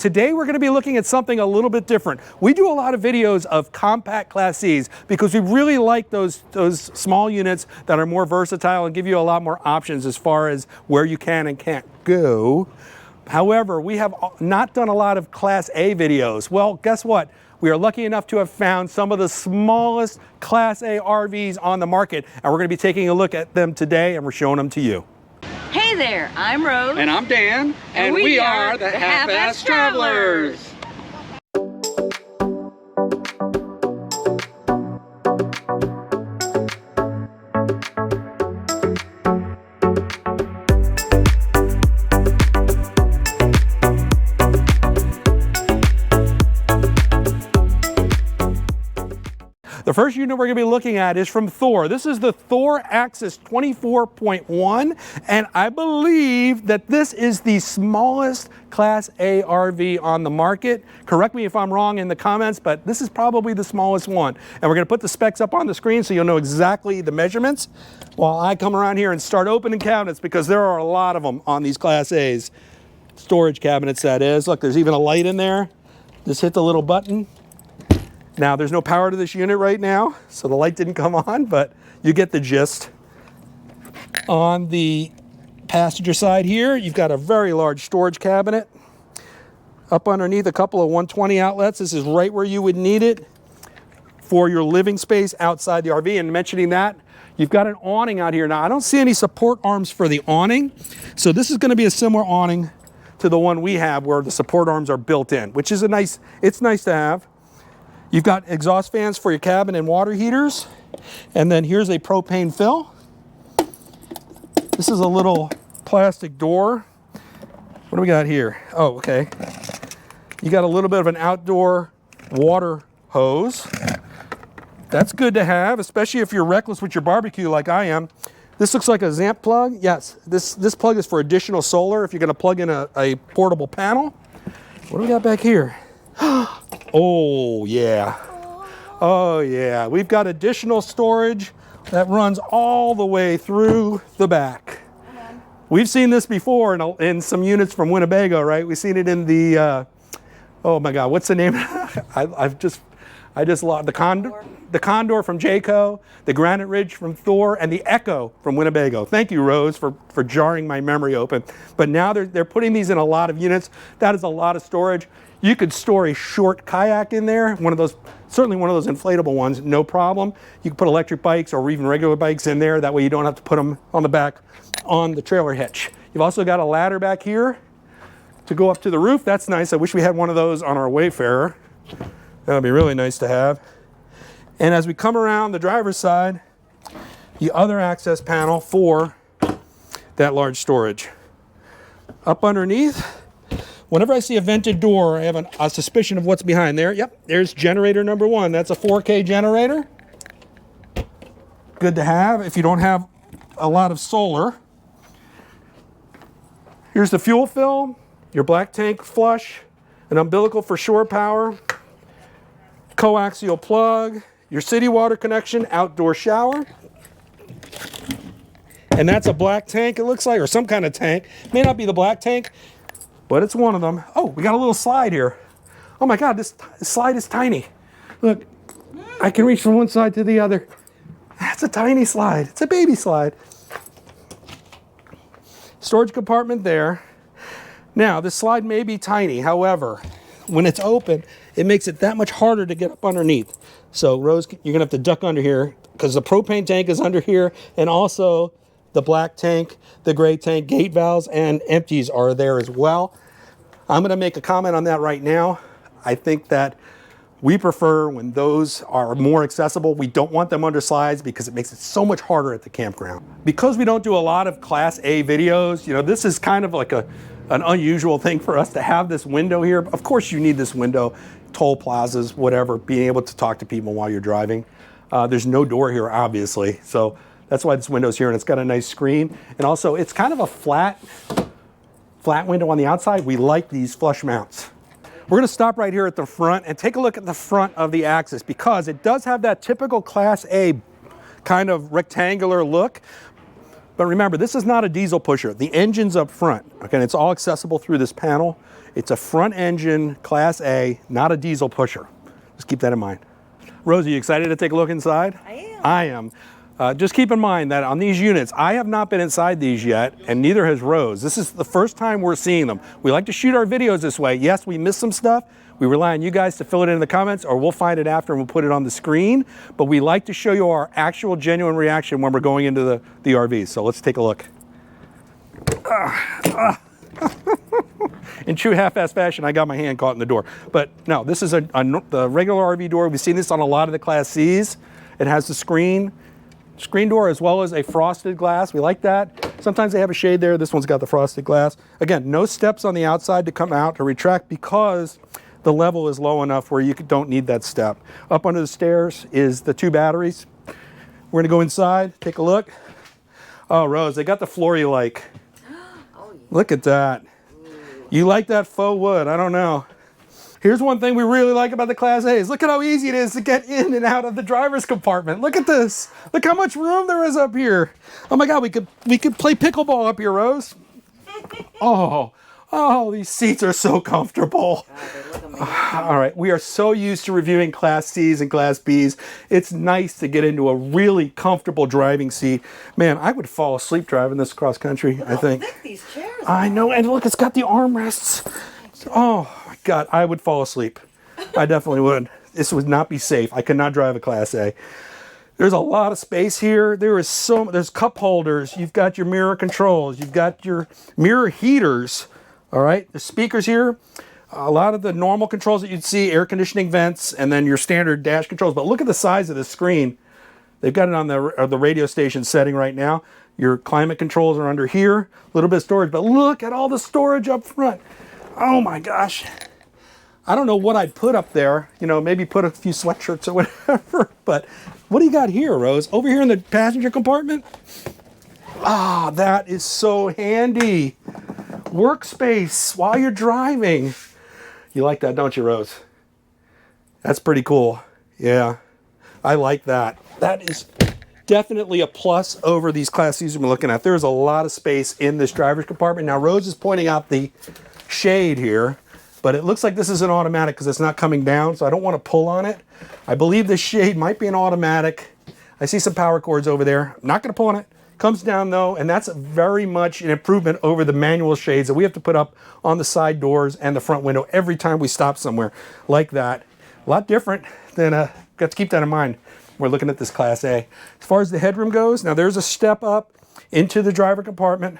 Today we're going to be looking at something a little bit different. We do a lot of videos of compact Class Cs because we really like those small units that are more versatile and give you a lot more options as far as where you can and can't go. However, we have not done a lot of Class A videos. Well, guess what? We are lucky enough to have found some of the smallest Class A RVs on the market, and we're going to be taking a look at them today, and we're showing them to you. Hey there, I'm Rose. And I'm Dan. And we are the Half-Ass Travelers. The first unit we're going to be looking at is from Thor. This is the Thor Axis 24.1, and I believe that this is the smallest Class A RV on the market. Correct me if I'm wrong in the comments, but this is probably the smallest one. And we're going to put the specs up on the screen so you'll know exactly the measurements while I come around here and start opening cabinets, because there are a lot of them on these Class A's. Storage cabinets, that is. Look, there's even a light in there. Just hit the little button. Now, there's no power to this unit right now, so the light didn't come on, but you get the gist. On the passenger side here, you've got a very large storage cabinet. Up underneath, a couple of 120 outlets. This is right where you would need it for your living space outside the RV. And mentioning that, you've got an awning out here. Now, I don't see any support arms for the awning, so this is going to be a similar awning to the one we have where the support arms are built in, which is it's nice to have. You've got exhaust fans for your cabin and water heaters. And then here's a propane fill. This is a little plastic door. What do we got here? Oh, okay. You got a little bit of an outdoor water hose. That's good to have, especially if you're reckless with your barbecue like I am. This looks like a ZAMP plug. Yes, this plug is for additional solar if you're going to plug in a portable panel. What do we got back here? Oh yeah, oh yeah. We've got additional storage that runs all the way through the back. We've seen this before in some units from Winnebago, right? We've seen it in the, oh my God, what's the name? I just lost the Condor from Jayco, the Granite Ridge from Thor, and the Echo from Winnebago. Thank you, Rose, for jarring my memory open. But now they're putting these in a lot of units. That is a lot of storage. You could store a short kayak in there, certainly one of those inflatable ones, no problem. You can put electric bikes or even regular bikes in there. That way you don't have to put them on the back on the trailer hitch. You've also got a ladder back here to go up to the roof. That's nice. I wish we had one of those on our Wayfarer. That would be really nice to have. And as we come around the driver's side, the other access panel for that large storage. Up underneath, whenever I see a vented door, I have a suspicion of what's behind there. Yep, there's generator number one. That's a 4K generator. Good to have if you don't have a lot of solar. Here's the fuel fill, your black tank flush, an umbilical for shore power, coaxial plug, your city water connection, outdoor shower. And that's a black tank, it looks like, or some kind of tank. May not be the black tank, but it's one of them. Oh, we got a little slide here. Oh my God, this slide is tiny. Look, I can reach from one side to the other. That's a tiny slide. It's a baby slide. Storage compartment there. Now, this slide may be tiny. However, when it's open, it makes it that much harder to get up underneath. So, Rose, you're gonna have to duck under here because the propane tank is under here, and also the black tank, the gray tank, gate valves, and empties are there as well. I'm going to make a comment on that right now. I think that we prefer when those are more accessible. We don't want them under slides because it makes it so much harder at the campground. Because we don't do a lot of Class A videos, you know, this is kind of like an unusual thing for us to have this window here. Of course you need this window, toll plazas, whatever, being able to talk to people while you're driving. There's no door here, obviously, so that's why this window's here, and it's got a nice screen. And also, it's kind of a flat window on the outside. We like these flush mounts. We're going to stop right here at the front and take a look at the front of the Axis because it does have that typical Class A kind of rectangular look. But remember, this is not a diesel pusher. The engine's up front, okay? And it's all accessible through this panel. It's a front engine, Class A, not a diesel pusher. Just keep that in mind. Rose, are you excited to take a look inside? I am. Just keep in mind that on these units, I have not been inside these yet, and neither has Rose. This is the first time we're seeing them. We like to shoot our videos this way. Yes, we missed some stuff. We rely on you guys to fill it in the comments, or we'll find it after and we'll put it on the screen. But we like to show you our actual genuine reaction when we're going into the RVs. So let's take a look. In true half-ass fashion, I got my hand caught in the door. But no, this is the regular RV door. We've seen this on a lot of the Class Cs. It has the screen door as well as a frosted glass. We like that. Sometimes they have a shade there. This one's got the frosted glass. Again, no steps on the outside to come out or retract because the level is low enough where you don't need that step. Up under the stairs is the 2 batteries. We're gonna go inside, take a look. Oh, Rose, they got the floor you like. Oh, yeah. Look at that. You like that faux wood, I don't know. Here's one thing we really like about the Class A's. Look at how easy it is to get in and out of the driver's compartment. Look at this. Look how much room there is up here. Oh my God, we could play pickleball up here, Rose. Oh, these seats are so comfortable. All right, we are so used to reviewing Class C's and Class B's. It's nice to get into a really comfortable driving seat. Man, I would fall asleep driving this cross country, I think. Look, these chairs. I know, and look, it's got the armrests. Oh my God, I would fall asleep. I definitely would. This would not be safe. I could not drive a Class A. There's a lot of space here. There's cup holders. You've got your mirror controls. You've got your mirror heaters. All right, the speakers here, a lot of the normal controls that you'd see, air conditioning vents, and then your standard dash controls. But look at the size of the screen. They've got it on the radio station setting right now. Your climate controls are under here, a little bit of storage, but look at all the storage up front. Oh my gosh. I don't know what I'd put up there, you know, maybe put a few sweatshirts or whatever, but what do you got here, Rose? Over here in the passenger compartment? Ah, that is so handy. Workspace while you're driving. You like that, don't you, Rose? That's pretty cool. Yeah, I like that. That is definitely a plus over these Class C's we're looking at. There's a lot of space in this driver's compartment. Now, Rose is pointing out the shade here, but it looks like this is an automatic because it's not coming down, so I don't want to pull on it. I believe this shade might be an automatic. I see some power cords over there. I'm not going to pull on it. Comes down though, and that's very much an improvement over the manual shades that we have to put up on the side doors and the front window every time we stop somewhere like that. A lot different than, got to keep that in mind. We're looking at this Class A. As far as the headroom goes, now there's a step up into the driver compartment.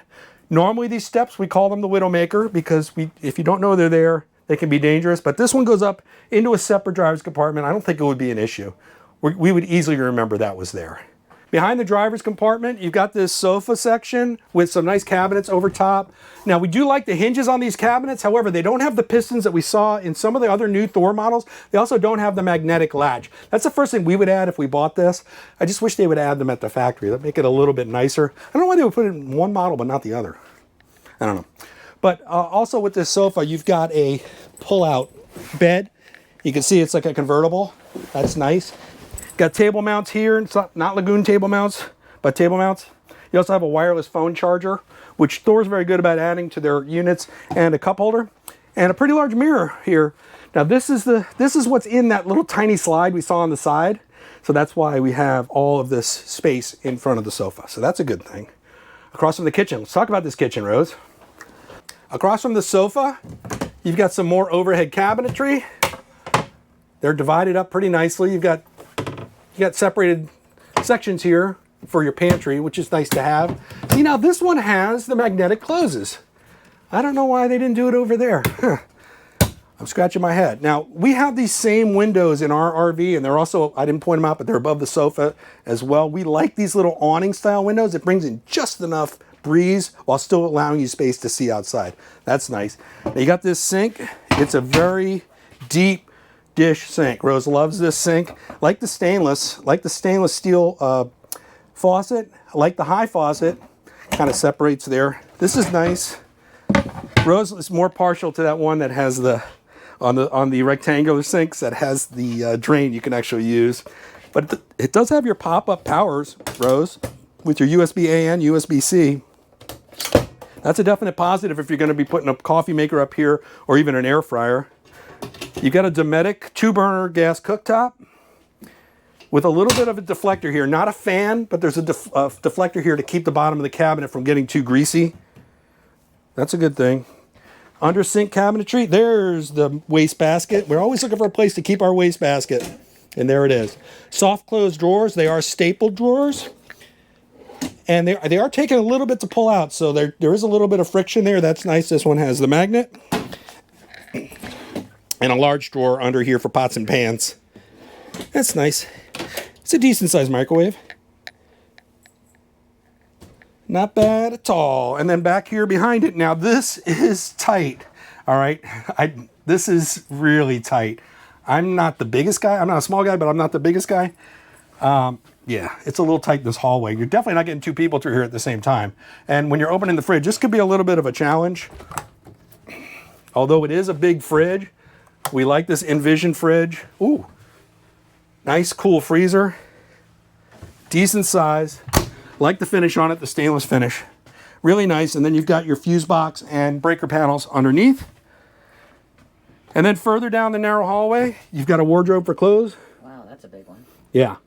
Normally these steps, we call them the Widowmaker because if you don't know they're there, they can be dangerous. But this one goes up into a separate driver's compartment. I don't think it would be an issue. We would easily remember that was there. Behind the driver's compartment, you've got this sofa section with some nice cabinets over top. Now, we do like the hinges on these cabinets. However, they don't have the pistons that we saw in some of the other new Thor models. They also don't have the magnetic latch. That's the first thing we would add if we bought this. I just wish they would add them at the factory. That'd make it a little bit nicer. I don't know why they would put it in one model but not the other. I don't know. But also with this sofa, you've got a pull-out bed. You can see it's like a convertible. That's nice. Got table mounts here. It's not Lagoon table mounts, but table mounts. You also have a wireless phone charger, which Thor's very good about adding to their units, and a cup holder, and a pretty large mirror here. Now this is what's in that little tiny slide we saw on the side. So that's why we have all of this space in front of the sofa. So that's a good thing. Across from the kitchen, let's talk about this kitchen, Rose. Across from the sofa, you've got some more overhead cabinetry. They're divided up pretty nicely. You got separated sections here for your pantry, which is nice to have. See, now this one has the magnetic closes. I don't know why they didn't do it over there. I'm scratching my head. Now, we have these same windows in our RV, and they're also, I didn't point them out, but they're above the sofa as well. We like these little awning style windows. It brings in just enough breeze while still allowing you space to see outside. That's nice. Now, you got this sink. It's a very deep dish sink. Rose loves this sink. Like the stainless steel faucet, like the high faucet, kind of separates there. This is nice. Rose is more partial to that one that has on the rectangular sinks that has the drain you can actually use. But it does have your pop-up powers, Rose. with your USB-A and USB-C. That's a definite positive if you're going to be putting a coffee maker up here or even an air fryer. You've got a Dometic 2-burner gas cooktop with a little bit of a deflector here. Not a fan, but there's a deflector here to keep the bottom of the cabinet from getting too greasy. That's a good thing. Under sink cabinetry, there's the wastebasket. We're always looking for a place to keep our wastebasket. And there it is. Soft close drawers. They are stapled drawers. And they are taking a little bit to pull out, so there is a little bit of friction there. That's nice. This one has the magnet. And a large drawer under here for pots and pans. That's nice. It's a decent sized microwave. Not bad at all. And then back here behind it, now this is tight. All right, this is really tight. I'm not the biggest guy. I'm not a small guy, but I'm not the biggest guy. Yeah, it's a little tight, this hallway. You're definitely not getting two people through here at the same time. And when you're opening the fridge, this could be a little bit of a challenge. Although it is a big fridge, we like this Envision fridge. Ooh, nice, cool freezer. Decent size. Like the finish on it, the stainless finish. Really nice. And then you've got your fuse box and breaker panels underneath. And then further down the narrow hallway, you've got a wardrobe for clothes. Wow, that's a big one. Yeah.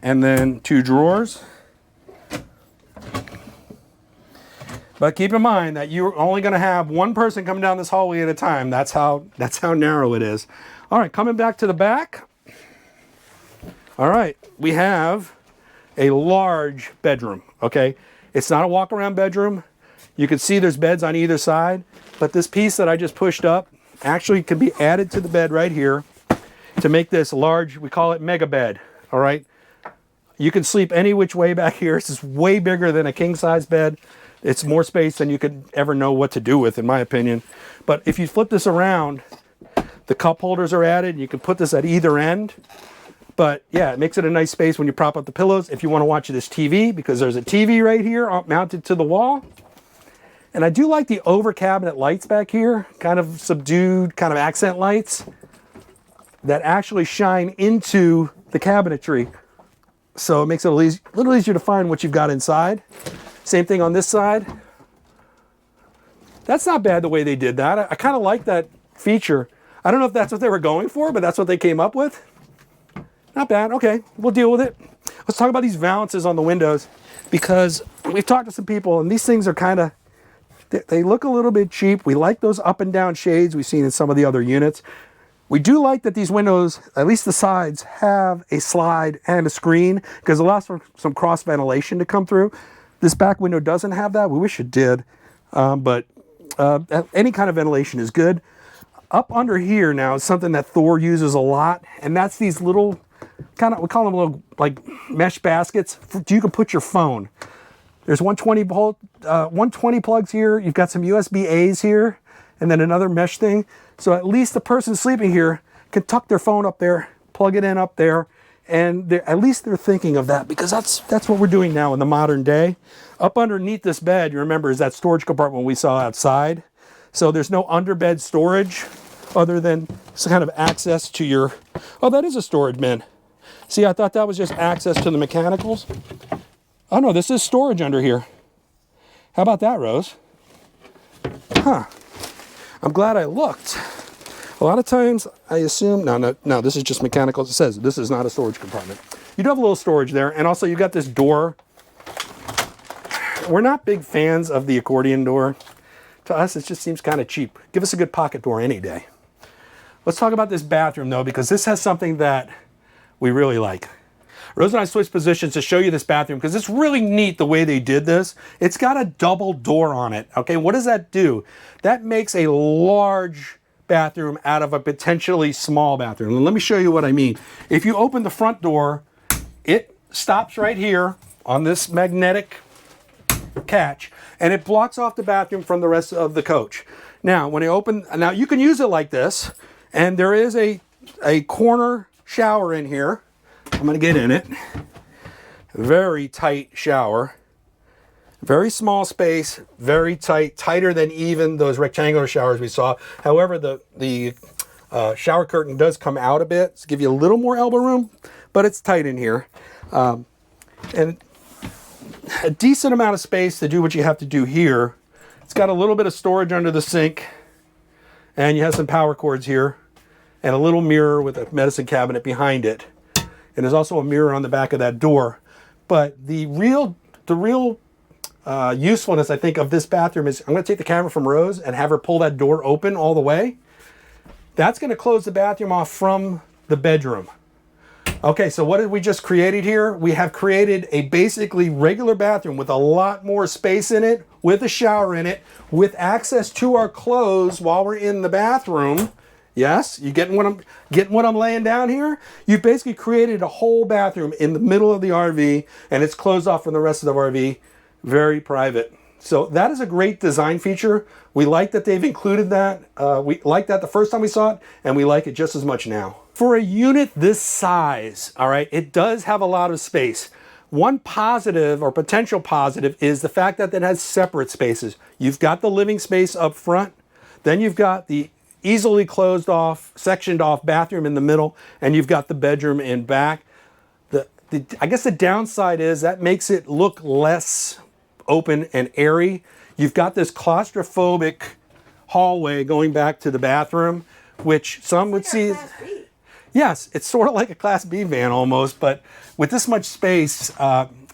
And then 2 drawers. But keep in mind that you're only going to have one person coming down this hallway at a time. That's how narrow it is. All right, coming back to the back. All right, we have a large bedroom, okay? It's not a walk-around bedroom. You can see there's beds on either side, but this piece that I just pushed up actually can be added to the bed right here to make this large, we call it mega bed, all right? You can sleep any which way back here. This is way bigger than a king-size bed. It's more space than you could ever know what to do with, in my opinion. But if you flip this around, the cup holders are added. You can put this at either end. But yeah, it makes it a nice space when you prop up the pillows. If you want to watch this TV, because there's a TV right here mounted to the wall. And I do like the over cabinet lights back here, kind of subdued, kind of accent lights that actually shine into the cabinetry. So it makes it a little easier to find what you've got inside. Same thing on this side. That's not bad the way they did that. I kind of like that feature. I don't know if that's what they were going for, but that's what they came up with. Not bad. Okay, we'll deal with it. Let's talk about these valances on the windows, because we've talked to some people and these things are kind of, they look a little bit cheap. We like those up and down shades we've seen in some of the other units. We do like that these windows, at least the sides, have a slide and a screen, because it allows for some cross ventilation to come through. This back window doesn't have that. We wish it did, but any kind of ventilation is good. Up under here now is something that Thor uses a lot, and that's these little, we call them little like mesh baskets. You can put your phone. There's 120 plugs here. You've got some USB-A's here, and then another mesh thing. So at least the person sleeping here can tuck their phone up there, plug it in up there, and at least they're thinking of that, because that's what we're doing now in the modern day. Up underneath this bed, you remember, is that storage compartment we saw outside. So there's no underbed storage other than some kind of access to your, oh, that is a storage bin. See, I thought that was just access to the mechanicals. Oh no, this is storage under here. How about that, Rose? Huh. I'm glad I looked. A lot of times I assume, no, this is just mechanicals. It says this is not a storage compartment. You do have a little storage there, and also you got this door. We're not big fans of the accordion door. To us, it just seems kind of cheap. Give us a good pocket door any day. Let's talk about this bathroom though, because this has something that we really like. Rose and I switched positions to show you this bathroom because it's really neat the way they did this. It's got a double door on it, okay? What does that do? That makes a large bathroom out of a potentially small bathroom. And let me show you what I mean. If you open the front door, it stops right here on this magnetic catch, and it blocks off the bathroom from the rest of the coach. Now, when I open, now you can use it like this, and there is a corner shower in here. I'm going to get in it. Very tight shower. Very small space, very tight, tighter than even those rectangular showers we saw. However, the shower curtain does come out a bit to give you a little more elbow room, but it's tight in here. And a decent amount of space to do what you have to do here. It's got a little bit of storage under the sink, and you have some power cords here, and a little mirror with a medicine cabinet behind it. And there's also a mirror on the back of that door. But the real usefulness, I think, of this bathroom is I'm going to take the camera from Rose and have her pull that door open all the way. That's going to close the bathroom off from the bedroom. Okay, so what did we just created here? We have created a basically regular bathroom with a lot more space in it, with a shower in it, with access to our clothes while we're in the bathroom. Yes, you getting what I'm laying down here? You've basically created a whole bathroom in the middle of the RV, and it's closed off from the rest of the RV. Very private. So that is a great design feature. We like that they've included that. We liked that the first time we saw it, and we like it just as much now. For a unit this size, all right, it does have a lot of space. One positive or potential positive is the fact that it has separate spaces. You've got the living space up front, then you've got the easily closed off, sectioned off bathroom in the middle, and you've got the bedroom in back. I guess the downside is that makes it look less open and airy. You've got this claustrophobic hallway going back to the bathroom, which some would see. Yes, it's sort of like a Class B van almost, but with this much space,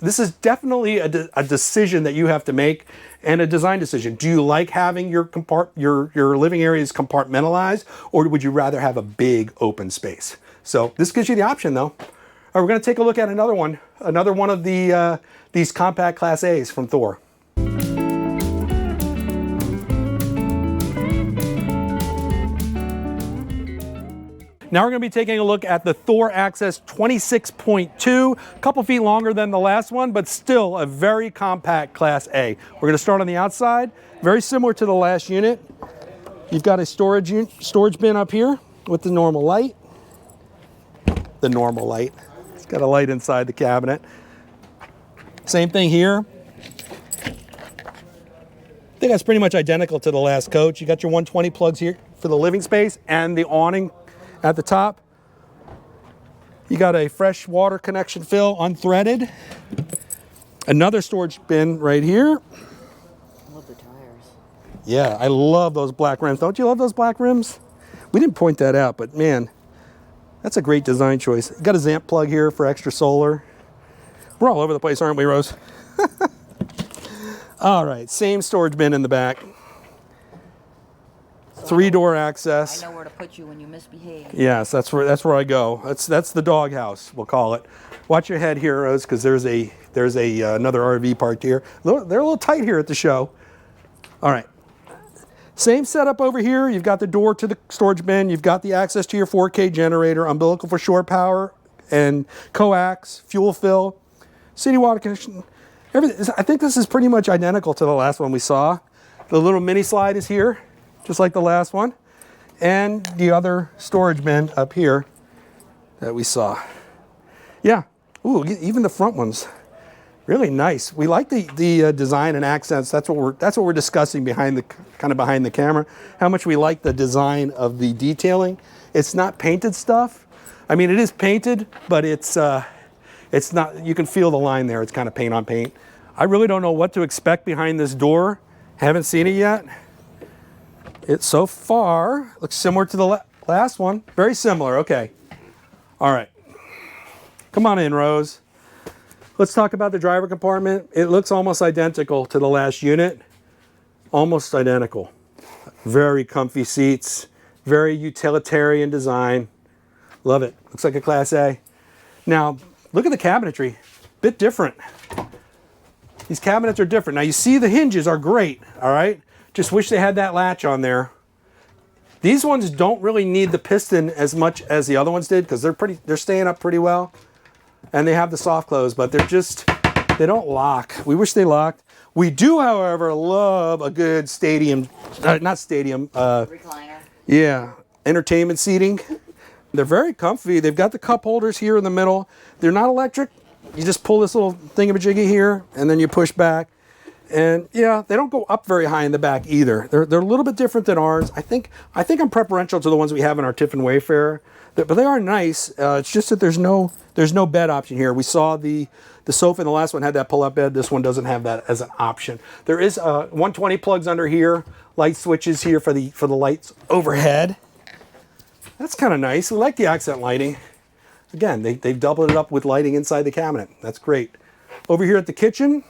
this is definitely a decision that you have to make, and a design decision. Do you like having your living areas compartmentalized, or would you rather have a big open space? So this gives you the option, though. All right, we're going to take a look at another one of these compact Class A's from Thor. Now we're going to be taking a look at the Thor Axis 26.2, a couple feet longer than the last one, but still a very compact Class A. We're going to start on the outside, very similar to the last unit. You've got a storage bin up here with the normal light. The normal light. It's got a light inside the cabinet. Same thing here. I think that's pretty much identical to the last coach. You got your 120 plugs here for the living space and the awning at the top. You got a fresh water connection fill, unthreaded. Another storage bin right here. I love the tires. Yeah, I love those black rims. Don't you love those black rims? We didn't point that out, but man, that's a great design choice. You got a ZAMP plug here for extra solar. We're all over the place, aren't we, Rose? All right, same storage bin in the back. Three-door access. I know where to put you when you misbehave. Yes, that's where I go. That's the doghouse, we'll call it. Watch your head here, Rose, because there's another RV parked here. They're a little tight here at the show. All right. Same setup over here. You've got the door to the storage bin. You've got the access to your 4K generator, umbilical for shore power, and coax, fuel fill, city water connection. Everything. I think this is pretty much identical to the last one we saw. The little mini slide is here, just like the last one. And the other storage bin up here that we saw. Yeah, ooh, even the front ones, really nice. We like the design and accents. That's what we're discussing behind the camera. How much we like the design of the detailing. It's not painted stuff. I mean, it is painted, but it's not. You can feel the line there. It's kind of paint on paint. I really don't know what to expect behind this door. Haven't seen it yet. It so far looks similar to the last one. Very similar. Okay. All right. Come on in, Rose. Let's talk about the driver compartment. It looks almost identical to the last unit. Almost identical. Very comfy seats. Very utilitarian design. Love it. Looks like a Class A. Now, look at the cabinetry. Bit different. These cabinets are different. Now, you see the hinges are great, all right? Just wish they had that latch on there. These ones don't really need the piston as much as the other ones did because they're staying up pretty well. And they have the soft close, but they don't lock. We wish they locked. We do, however, love a good recliner. Yeah, entertainment seating. They're very comfy. They've got the cup holders here in the middle. They're not electric. You just pull this little thingamajiggy here, and then you push back. And yeah, they don't go up very high in the back either. They're a little bit different than ours. I think I'm preferential to the ones we have in our Tiffin Wayfarer, but they are nice. It's just that there's no bed option here. We saw the The sofa in the last one had that pull-up bed. This one doesn't have that as an option. There is 120 plugs under here, light switches here for the lights overhead. That's kind of nice. We like the accent lighting. Again, they've doubled it up with lighting inside the cabinet. That's great. Over here at the kitchen,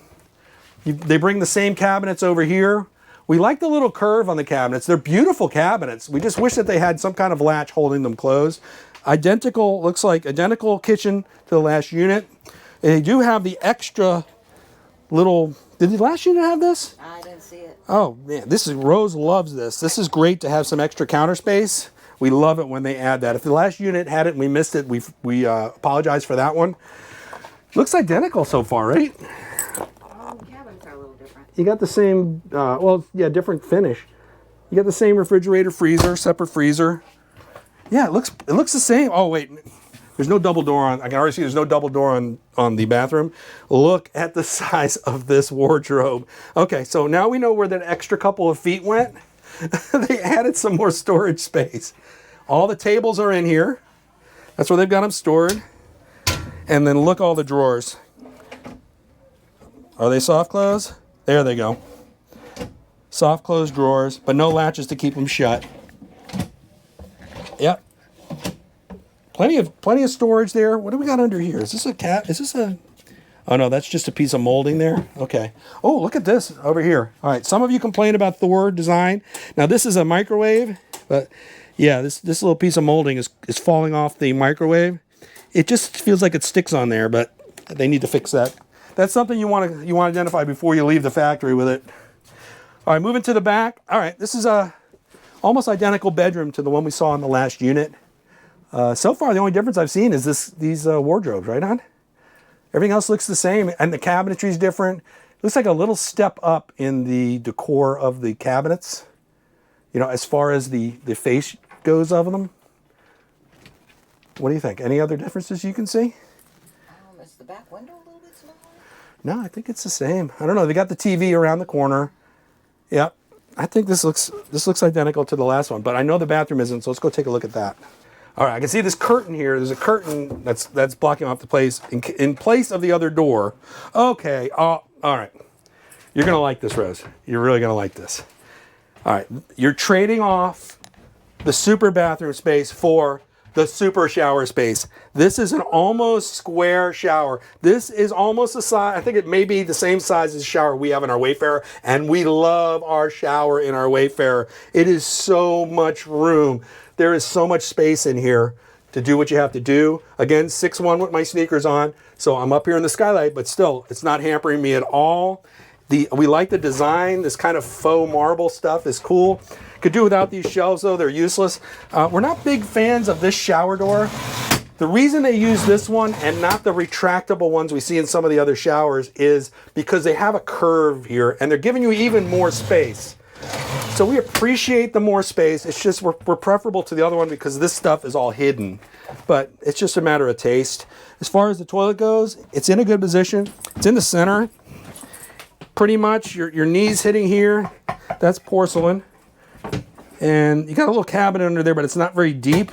they bring the same cabinets over here. We like the little curve on the cabinets. They're beautiful cabinets. We just wish that they had some kind of latch holding them closed. Identical, looks like identical kitchen to the last unit. And they do have the extra little, did the last unit have this? I didn't see it. Oh man, Rose loves this. This is great to have some extra counter space. We love it when they add that. If the last unit had it and we missed it, we apologize for that one. Looks identical so far, right? Cabinets are a little different. You got the same, well, yeah, different finish. You got the same refrigerator, freezer, separate freezer. Yeah, it looks the same. Oh wait, there's no double door on. I can already see there's no double door on the bathroom. Look at the size of this wardrobe. Okay, so now we know where that extra couple of feet went. They added some more storage space. All the tables are in here. That's where they've got them stored. And then look all the drawers. Are they soft close? There they go. Soft close drawers, but no latches to keep them shut. Yep. Plenty of storage there. What do we got under here? Is this a cat? Is this a... Oh no, that's just a piece of molding there. Okay. Oh, look at this over here. All right, some of you complained about Thor design. Now this is a microwave, but yeah, this little piece of molding is falling off the microwave. It just feels like it sticks on there, but they need to fix that. That's something you want to identify before you leave the factory with it. All right, moving to the back. All right, this is a almost identical bedroom to the one we saw in the last unit. So far, the only difference I've seen is these wardrobes, right on? Everything else looks the same, and the cabinetry is different. Looks like a little step up in the decor of the cabinets, you know, as far as the face goes of them. What do you think? Any other differences you can see? Is the back window a little bit smaller? No, I think it's the same. I don't know. They got the TV around the corner. Yep. I think this looks identical to the last one, but I know the bathroom isn't, so let's go take a look at that. All right, I can see this curtain here. There's a curtain that's blocking off the place in place of the other door. Okay, all right. You're gonna like this, Rose. You're really gonna like this. All right, you're trading off the super bathroom space for the super shower space. This is an almost square shower. This is almost the size, I think it may be the same size as the shower we have in our Wayfarer, and we love our shower in our Wayfarer. It is so much room. There is so much space in here to do what you have to do. Again, 6'1" with my sneakers on, so I'm up here in the skylight, but still, it's not hampering me at all. We like the design. This kind of faux marble stuff is cool. Could do without these shelves though, they're useless. We're not big fans of this shower door. The reason they use this one and not the retractable ones we see in some of the other showers is because they have a curve here and they're giving you even more space. So we appreciate the more space. It's just we're preferable to the other one because this stuff is all hidden. But it's just a matter of taste. As far as the toilet goes, it's in a good position. It's in the center. Pretty much your knees hitting here. That's porcelain. And you got a little cabinet under there, but it's not very deep.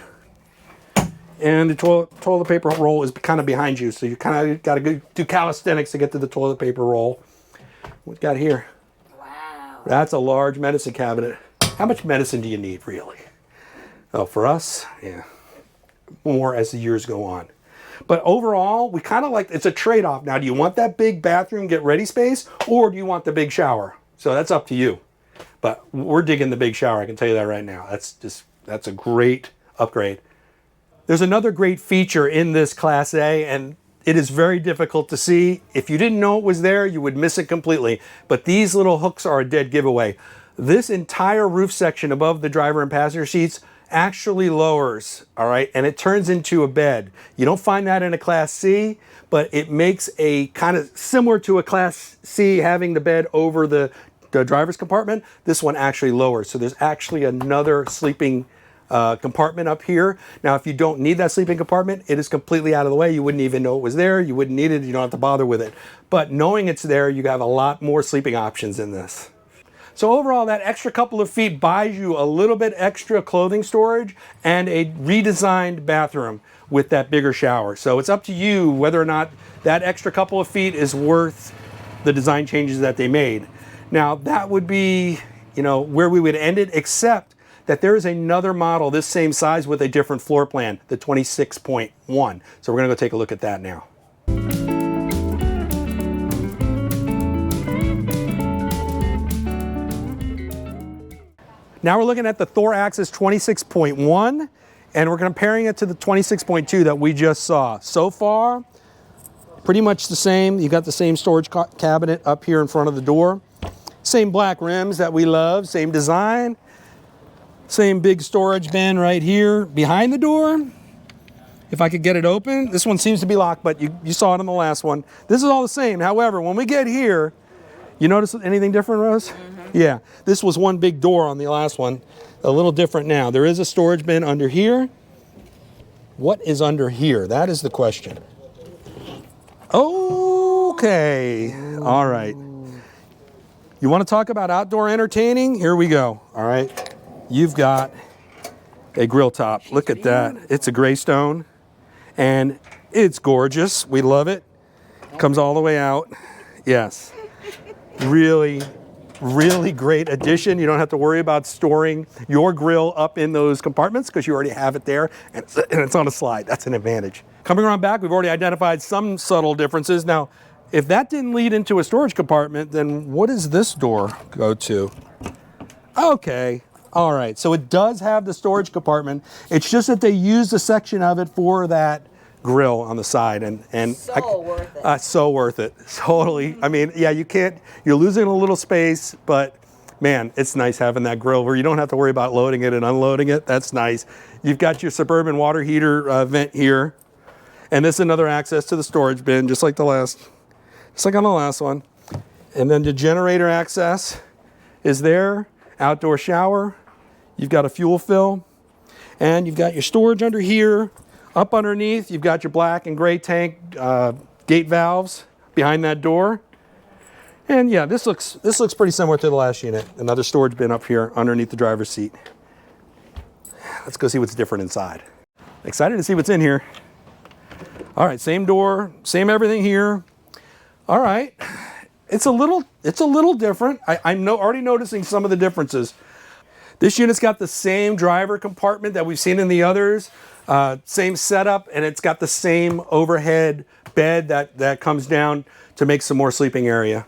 And the toilet paper roll is kind of behind you, so you kind of got to do calisthenics to get to the toilet paper roll. What we got here? Wow. That's a large medicine cabinet. How much medicine do you need, really? Oh, for us, yeah, more as the years go on. But overall, we kind of like, it's a trade-off. Now, do you want that big bathroom get ready space, or do you want the big shower? So that's up to you. But we're digging the big shower, I can tell you that right now. That's a great upgrade. There's another great feature in this Class A, and it is very difficult to see. If you didn't know it was there, you would miss it completely. But these little hooks are a dead giveaway. This entire roof section above the driver and passenger seats actually lowers, all right? And it turns into a bed. You don't find that in a Class C, but it makes a kind of similar to a Class C having the bed over the driver's compartment. This one actually lowers. So there's actually another sleeping compartment up here. Now, if you don't need that sleeping compartment, it is completely out of the way. You wouldn't even know it was there. You wouldn't need it. You don't have to bother with it. But knowing it's there, you have a lot more sleeping options in this. So overall, that extra couple of feet buys you a little bit extra clothing storage and a redesigned bathroom with that bigger shower. So it's up to you whether or not that extra couple of feet is worth the design changes that they made. Now, that would be, you know, where we would end it, except that there is another model this same size with a different floor plan, the 26.1. So we're gonna go take a look at that now. Now we're looking at the Thor Axis 26.1, and we're comparing it to the 26.2 that we just saw. So far, pretty much the same. You got the same storage cabinet up here in front of the door. Same black rims that we love, same design. Same big storage bin right here behind the door. If I could get it open. This one seems to be locked, but you saw it on the last one. This is all the same. However, when we get here, you notice anything different, Rose? Yeah, this was one big door on the last one. A little different now. There is a storage bin under here. What is under here? That is the question. Okay, all right. You want to talk about outdoor entertaining? Here we go, all right. You've got a grill top. Look at that. It's a gray stone, and it's gorgeous. We love it. Comes all the way out. Yes. Really, really great addition. You don't have to worry about storing your grill up in those compartments because you already have it there, and it's on a slide. That's an advantage. Coming around back, we've already identified some subtle differences. Now, if that didn't lead into a storage compartment, then what does this door go to? Okay. All right, so it does have the storage compartment. It's just that they used a section of it for that grill on the side, and Worth it. So worth it. Totally. I mean, yeah, you're losing a little space, but man, it's nice having that grill where you don't have to worry about loading it and unloading it. That's nice. You've got your Suburban water heater vent here, and this is another access to the storage bin, just like on the last one. And then the generator access is there. Outdoor shower. You've got a fuel fill, and you've got your storage under here. Up underneath, you've got your black and gray tank gate valves behind that door. And yeah, this looks pretty similar to the last unit. Another storage bin up here underneath the driver's seat. Let's go see what's different inside. Excited to see what's in here. All right, same door, same everything here. All right, it's a little different. I'm already noticing some of the differences. This unit's got the same driver compartment that we've seen in the others, same setup, and it's got the same overhead bed that comes down to make some more sleeping area.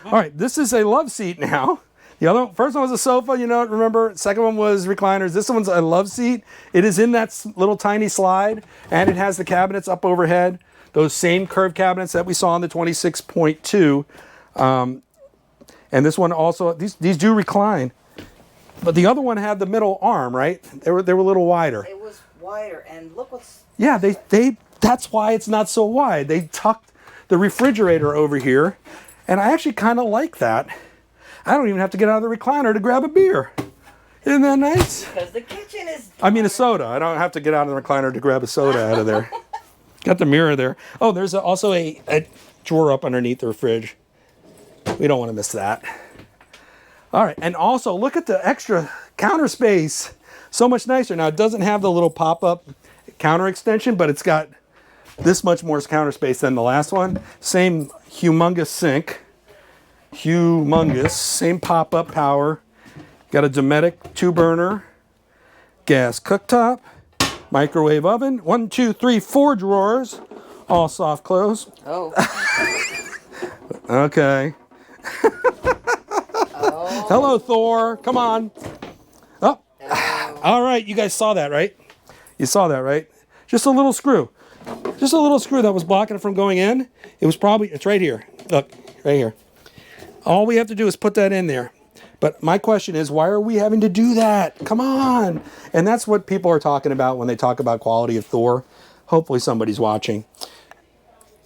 All right, this is a love seat now. The first one was a sofa, you know, remember? Second one was recliners. This one's a love seat. It is in that little tiny slide, and it has the cabinets up overhead, those same curved cabinets that we saw on the 26.2. And this one also, these do recline. But the other one had the middle arm, right? They were a little wider. It was wider, and look what's... Yeah, that's why it's not so wide. They tucked the refrigerator over here, and I actually kind of like that. I don't even have to get out of the recliner to grab a beer. Isn't that nice? Because the kitchen is... I mean a soda. I don't have to get out of the recliner to grab a soda out of there. Got the mirror there. Oh, there's also a drawer up underneath the fridge. We don't want to miss that. All right, and also look at the extra counter space. So much nicer. Now, it doesn't have the little pop-up counter extension, but it's got this much more counter space than the last one. Same humongous sink. Humongous. Same pop-up power. Got a Dometic 2-burner. Gas cooktop. Microwave oven. 1, 2, 3, 4 drawers. All soft close. Oh. Okay. Hello, Thor. Come on. Oh. All right. You guys saw that, right? You saw that, right? Just a little screw. Just a little screw that was blocking it from going in. It's right here. Look, right here. All we have to do is put that in there. But my question is, why are we having to do that? Come on. And that's what people are talking about when they talk about quality of Thor. Hopefully somebody's watching.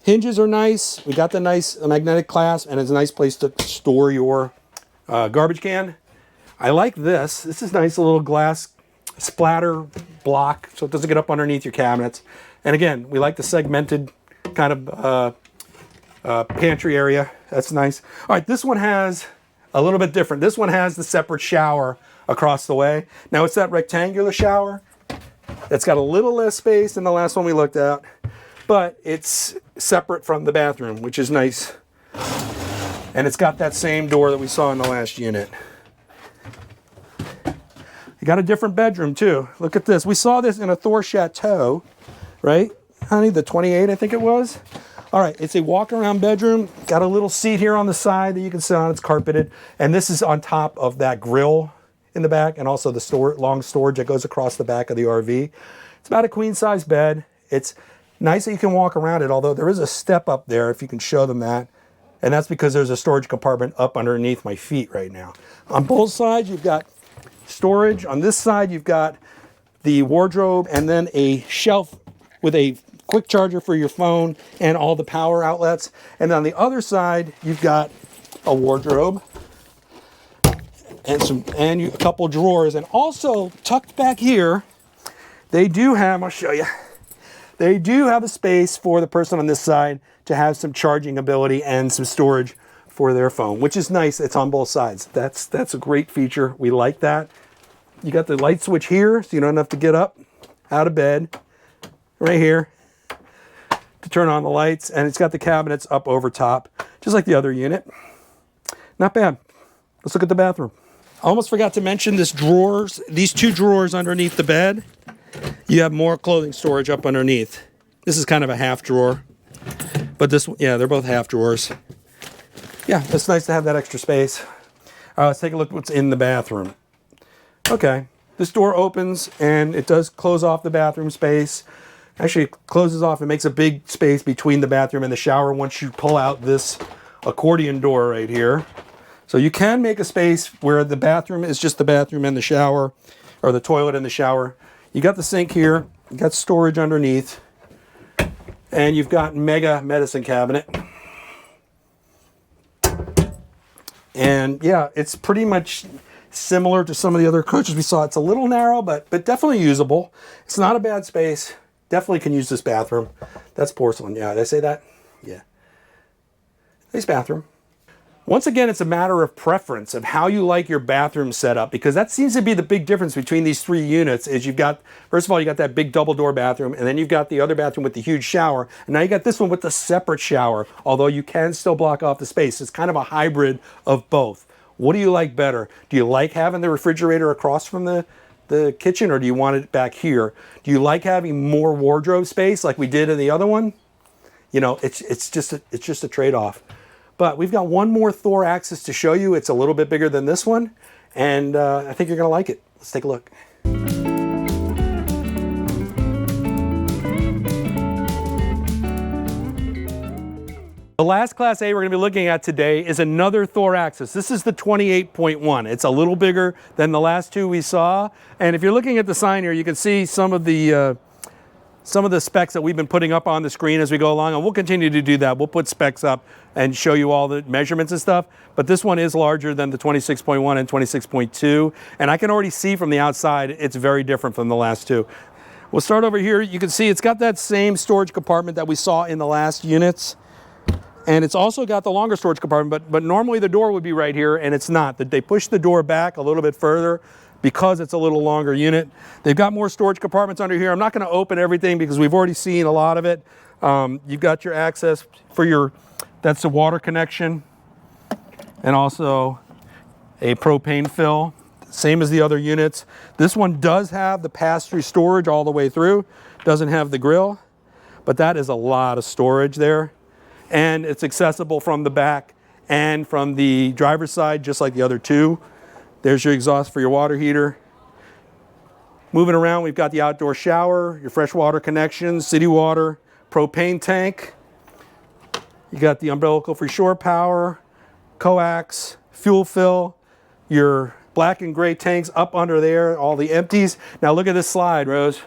Hinges are nice. We got the nice magnetic clasp, and it's a nice place to store your garbage can. I like this. This is nice, a little glass splatter block so it doesn't get up underneath your cabinets. And again, we like the segmented kind of pantry area. That's nice. All right, this one has a little bit different. This one has the separate shower across the way. Now it's that rectangular shower that's got a little less space than the last one we looked at, but it's separate from the bathroom, which is nice. And it's got that same door that we saw in the last unit. You got a different bedroom too. Look at this. We saw this in a Thor Chateau, right? Honey, the 28, I think it was. All right, it's a walk-around bedroom. Got a little seat here on the side that you can sit on. It's carpeted. And this is on top of that grill in the back, and also the long storage that goes across the back of the RV. It's about a queen-size bed. It's nice that you can walk around it, although there is a step up there, if you can show them that. And that's because there's a storage compartment up underneath my feet right now. On both sides, you've got storage. On this side, you've got the wardrobe and then a shelf with a quick charger for your phone and all the power outlets. And on the other side, you've got a wardrobe and a couple drawers. And also tucked back here, they do have, I'll show you, they do have a space for the person on this side to have some charging ability and some storage for their phone, which is nice. It's on both sides. That's a great feature. We like that. You got the light switch here, so you don't have to get up out of bed. Right here to turn on the lights, and it's got the cabinets up over top, just like the other unit. Not bad. Let's look at the bathroom. I almost forgot to mention these two drawers underneath the bed. You have more clothing storage up underneath. This is kind of a half drawer, but this, yeah, they're both half drawers. Yeah, it's nice to have that extra space. All right, let's take a look at what's in the bathroom. Okay, this door opens and it does close off the bathroom space. Actually, it closes off and makes a big space between the bathroom and the shower once you pull out this accordion door right here. So you can make a space where the bathroom is just the bathroom and the shower, or the toilet and the shower. You got the sink here, you got storage underneath, and you've got mega medicine cabinet. And yeah, it's pretty much similar to some of the other coaches we saw. It's a little narrow, but definitely usable. It's not a bad space. Definitely can use this bathroom. That's porcelain. Yeah, did I say that? Yeah. Nice bathroom. Once again, it's a matter of preference of how you like your bathroom set up, because that seems to be the big difference between these three units. Is you've got, first of all, you got that big double door bathroom, and then you've got the other bathroom with the huge shower, and now you got this one with the separate shower, although you can still block off the space. It's kind of a hybrid of both. What do you like better? Do you like having the refrigerator across from the kitchen, or do you want it back here? Do you like having more wardrobe space like we did in the other one? You know, it's just a trade-off. But we've got one more Thor Axis to show you. It's a little bit bigger than this one, and I think you're going to like it. Let's take a look. The last Class A we're going to be looking at today is another Thor Axis. This is the 28.1. It's a little bigger than the last two we saw. And if you're looking at the sign here, you can see some of the specs that we've been putting up on the screen as we go along, and we'll continue to do that. We'll put specs up and show you all the measurements and stuff. But this one is larger than the 26.1 and 26.2. And I can already see from the outside, it's very different from the last two. We'll start over here. You can see it's got that same storage compartment that we saw in the last units. And it's also got the longer storage compartment, but normally the door would be right here, and it's not. They pushed the door back a little bit further because it's a little longer unit. They've got more storage compartments under here. I'm not going to open everything because we've already seen a lot of it. You've got your access for that's the water connection, and also a propane fill, same as the other units. This one does have the pass-through storage all the way through. Doesn't have the grill, but that is a lot of storage there. And it's accessible from the back and from the driver's side, just like the other two. There's your exhaust for your water heater. Moving around, we've got the outdoor shower, your fresh water connection, city water, propane tank. You got the umbilical for shore power, coax, fuel fill, your black and gray tanks up under there, all the empties. Now look at this slide, Rose.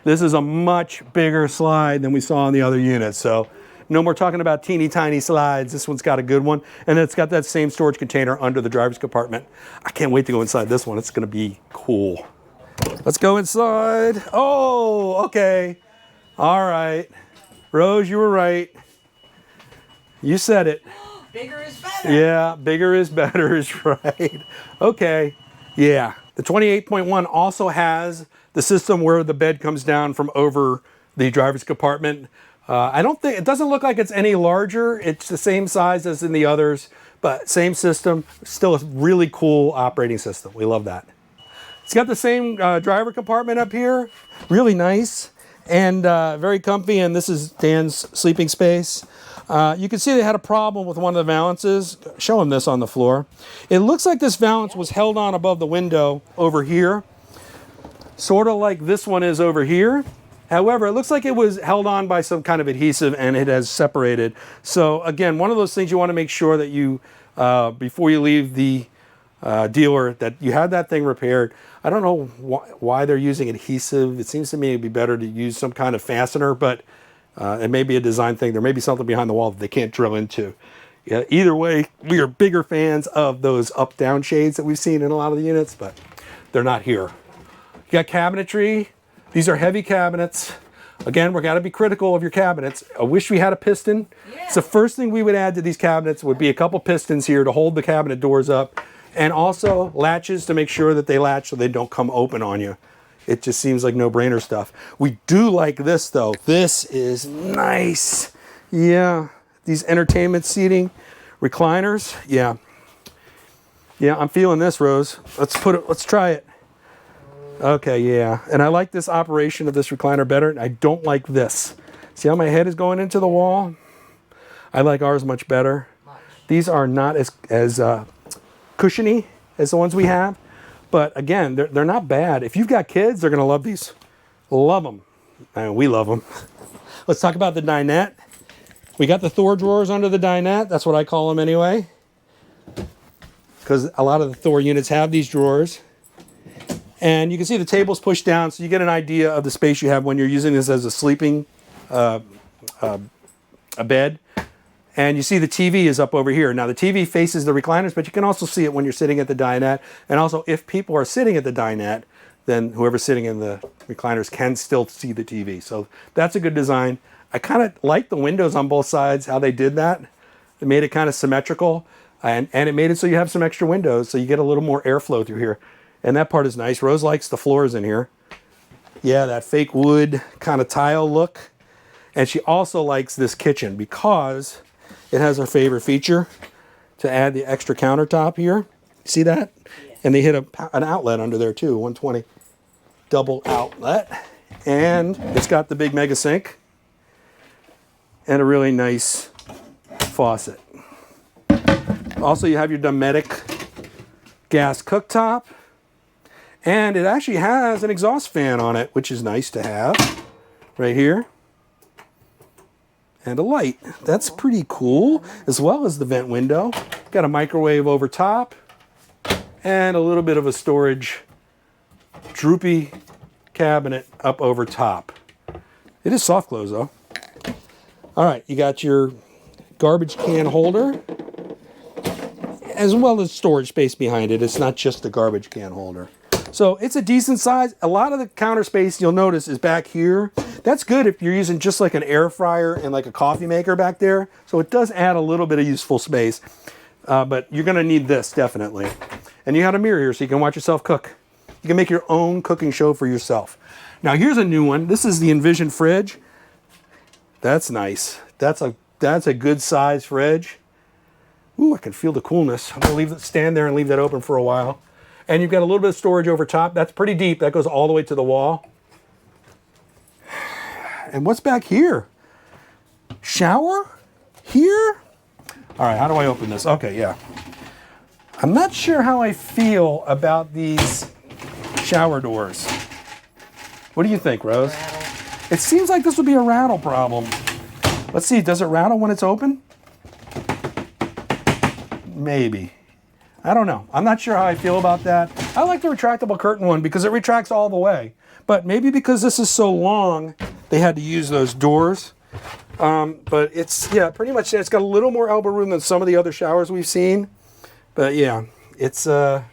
This is a much bigger slide than we saw in the other unit. So no more talking about teeny tiny slides. This one's got a good one. And it's got that same storage container under the driver's compartment. I can't wait to go inside this one. It's going to be cool. Let's go inside. Oh, okay. All right. Rose, you were right. You said it. Bigger is better. Yeah, bigger is better is right. Okay, yeah. The 28.1 also has the system where the bed comes down from over the driver's compartment. I don't think, it doesn't look like it's any larger. It's the same size as in the others, but same system. Still a really cool operating system. We love that. It's got the same driver compartment up here. Really nice and very comfy. And this is Dan's sleeping space. You can see they had a problem with one of the valances. Show him this on the floor. It looks like this valance was held on above the window over here, sort of like this one is over here. However, it looks like it was held on by some kind of adhesive and it has separated. So again, one of those things you want to make sure that you, before you leave the dealer, that you have that thing repaired. I don't know why they're using adhesive. It seems to me it'd be better to use some kind of fastener, but it may be a design thing. There may be something behind the wall that they can't drill into. Yeah, either way, we are bigger fans of those up-down shades that we've seen in a lot of the units, but they're not here. You got cabinetry. These are heavy cabinets. Again, we're got to be critical of your cabinets. I wish we had a piston. Yeah. So the first thing we would add to these cabinets would be a couple pistons here to hold the cabinet doors up, and also latches to make sure that they latch so they don't come open on you. It just seems like no-brainer stuff. We do like this, though. This is nice. Yeah, these entertainment seating recliners. Yeah. Yeah, I'm feeling this, Rose. Let's try it. Okay, yeah. And I like this operation of this recliner better. I don't like this. See how my head is going into the wall? I like ours much better. These are not as cushiony as the ones we have. But again, they're not bad. If you've got kids, they're going to love these. Love them. I mean, we love them. Let's talk about the dinette. We got the Thor drawers under the dinette. That's what I call them anyway, because a lot of the Thor units have these drawers. And you can see the table's pushed down, so you get an idea of the space you have when you're using this as a sleeping a bed. And you see the TV is up over here. Now the TV faces the recliners, but you can also see it when you're sitting at the dinette. And also if people are sitting at the dinette, then whoever's sitting in the recliners can still see the TV. So that's a good design. I kind of like the windows on both sides, how they did that. It made it kind of symmetrical, and it made it so you have some extra windows, so you get a little more airflow through here. And that part is nice. Rose likes the floors in here. Yeah, that fake wood kind of tile look. And she also likes this kitchen because it has our favorite feature to add the extra countertop here. See that? Yes. And they hit an outlet under there too, 120 double outlet. And it's got the big mega sink and a really nice faucet. Also, you have your Dometic gas cooktop. And it actually has an exhaust fan on it, which is nice to have right here. And a light. That's pretty cool, as well as the vent window. Got a microwave over top and a little bit of a storage droopy cabinet up over top. It is soft close though. All right, you got your garbage can holder as well as storage space behind it. It's not just the garbage can holder. So it's a decent size. A lot of the counter space you'll notice is back here. That's good if you're using just like an air fryer and like a coffee maker back there. So it does add a little bit of useful space, but you're gonna need this definitely. And you got a mirror here so you can watch yourself cook. You can make your own cooking show for yourself. Now here's a new one. This is the Envision fridge. That's nice. That's a good size fridge. Ooh, I can feel the coolness. I'm gonna leave it stand there and leave that open for a while. And you've got a little bit of storage over top. That's pretty deep. That goes all the way to the wall. And what's back here? Shower? Here? All right, how do I open this? Okay, yeah. I'm not sure how I feel about these shower doors. What do you think, Rose? Rattle. It seems like this would be a rattle problem. Let's see, does it rattle when it's open? Maybe. I don't know. I'm not sure how I feel about that. I like the retractable curtain one because it retracts all the way. But maybe because this is so long, they had to use those doors. But it's, yeah, pretty much, it's got a little more elbow room than some of the other showers we've seen. But yeah, it's tight.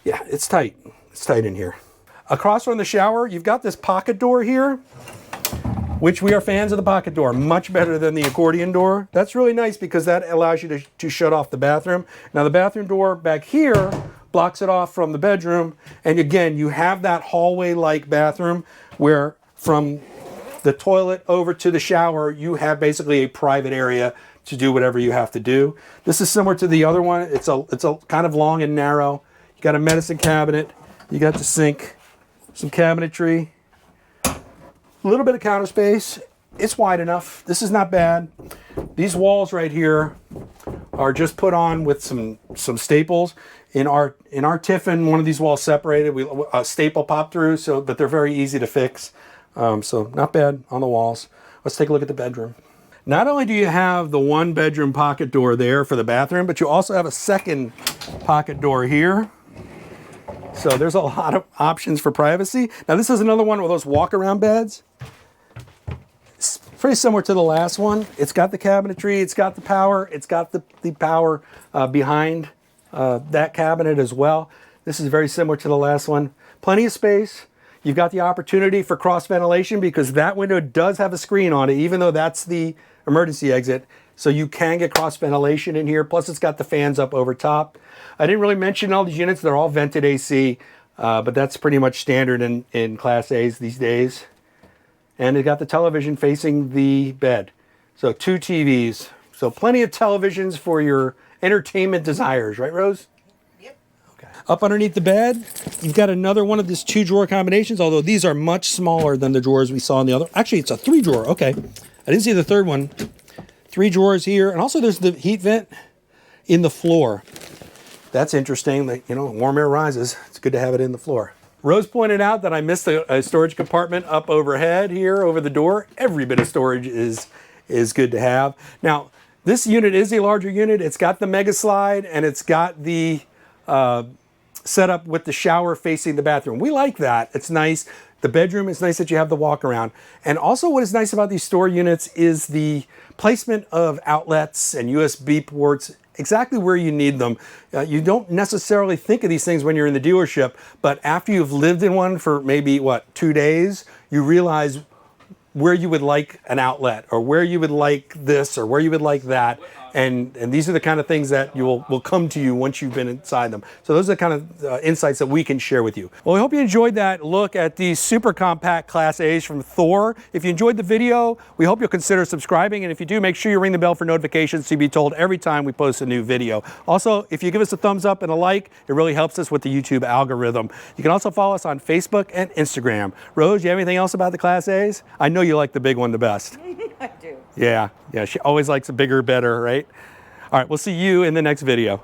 It's tight in here. Across from the shower, you've got this pocket door here. which we are fans of the pocket door, much better than the accordion door. That's really nice because that allows you to shut off the bathroom. Now the bathroom door back here blocks it off from the bedroom. And again, you have that hallway-like bathroom where from the toilet over to the shower, you have basically a private area to do whatever you have to do. This is similar to the other one. It's a kind of long and narrow. You got a medicine cabinet. You got the sink, some cabinetry, a little bit of counter space. It's wide enough. This is not bad. These walls right here are just put on with some staples. In our Tiffin, one of these walls separated. A staple popped through, but they're very easy to fix. So not bad on the walls. Let's take a look at the bedroom. Not only do you have the one bedroom pocket door there for the bathroom, but you also have a second pocket door here. So there's a lot of options for privacy. Now this is another one of those walk around beds. It's pretty similar to the last one. It's got the cabinetry, it's got the power, it's got the power behind that cabinet as well. This is very similar to the last one. Plenty of space. You've got the opportunity for cross ventilation because that window does have a screen on it, even though that's the emergency exit. So you can get cross ventilation in here. Plus it's got the fans up over top. I didn't really mention all these units. They're all vented AC, but that's pretty much standard in Class A's these days. And it got the television facing the bed. So 2 TVs. So plenty of televisions for your entertainment desires, right, Rose? Yep. Okay. Up underneath the bed, you've got another one of these 2-drawer combinations, although these are much smaller than the drawers we saw in the other. Actually, it's a 3-drawer. Okay. I didn't see the third one. 3 drawers here. And also there's the heat vent in the floor. That's interesting. That, warm air rises. It's good to have it in the floor. Rose pointed out that I missed a storage compartment up overhead here over the door. Every bit of storage is good to have. Now, this unit is a larger unit. It's got the mega slide and it's got the setup with the shower facing the bathroom. We like that. It's nice. The bedroom is nice that you have the walk around. And also what is nice about these store units is the placement of outlets and USB ports exactly where you need them. You don't necessarily think of these things when you're in the dealership, but after you've lived in one for maybe, 2 days, you realize where you would like an outlet or where you would like this or where you would like that. And these are the kind of things that will come to you once you've been inside them. So those are the kind of insights that we can share with you. Well, we hope you enjoyed that look at these super compact Class A's from Thor. If you enjoyed the video, we hope you'll consider subscribing. And if you do, make sure you ring the bell for notifications so you'll be told every time we post a new video. Also, if you give us a thumbs up and a like, it really helps us with the YouTube algorithm. You can also follow us on Facebook and Instagram. Rose, you have anything else about the Class A's? I know you like the big one the best. I do. Yeah, she always likes a bigger, better, right? All right, we'll see you in the next video.